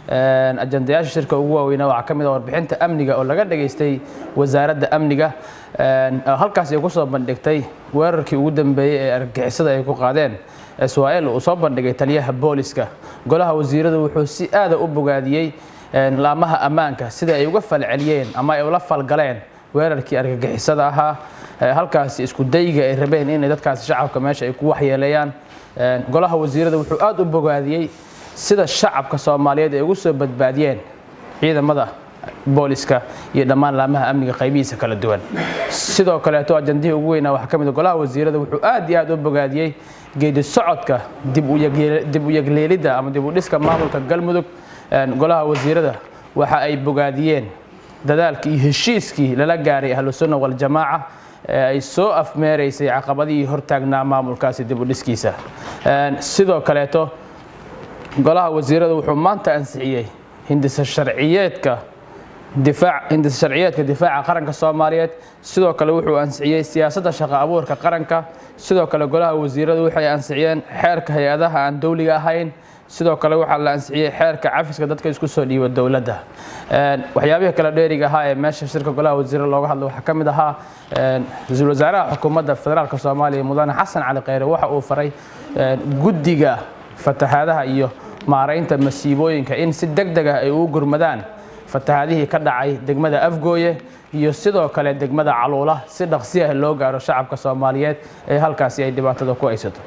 ajandayaasha shirka ugu waaweyn waxa kamid ah warbixinta amniga oo laga dhageystay wasaaradda amniga halkaas ay ku soo bandhigtay weerarkii ugu dambeeyay ee argagixisada ay ku qaadeen Israa'iil oo soo bandhigay taliyaha booliska golaha wasiiradu wuxuu si aad u bogaadiyay laamaha ammaanka sida ay uga falceliyeen ama ay ula falgaleen weerarkii argagixisada ahaa halkaas isku dayga ay rabeen in dadkaas shacabka meesha ay ku waxyeeleeyaan golaha wasiirada wuxuu aad u bogaadiyay sida shacabka Soomaaliyeed ay ugu soo badbaadiyeen ciidamada booliska iyo dhammaan laamaha amniga qaybihiisa kala duwan sidoo kale ajandihii ugu weyn waxa kamid ah golaha wasiirada wuxuu aad u bogaadiyay geedi socodka dib u yagleelida ama dib u dhiska maamulka Galmudug golaha wasiirada waxa ay bogaadiyeen dadaalkii heshiiskii lala gaaray ahlu sunna wal jamaa ay soo afmeereysay caqabadii hortaagnaa maamulkaasi dib u dhiskiisa sidoo kale golaha wasiirada wuxuu maanta ansixiyay hindisa sharciyeedka difaaca qaranka Soomaaliyeed sidoo kale wuxuu ansixiyay siyaasadda shaqo abuurka qaranka sidoo kale golaha wasiiradu waxay ansixiyeen xeerka hay'adaha aan dawliga ahayn sidoo kale waxa la ansixiyay xeerka cafiska dadka isku soo dhiiba dawladda waxyaabaha kala dheeriga ah ee meesha shirka golaha wasiirada looga hadlo waxa kamid ah ra'iisul wasaaraha xukuumadda federaalka Soomaaliya mudane Xasan Cali Kheyre waxa uu faray guddiga fatahaadaha iyo maareynta masiibooyinka in si degdeg ah ay u gurmadaan fatahaadihii ka dhacay degmada Afgooye iyo sidoo kale degmada Caluula si dhaqsi ah loo gaaro shacabka Soomaaliyeed ee halkaas ay dhibaatada ku haysato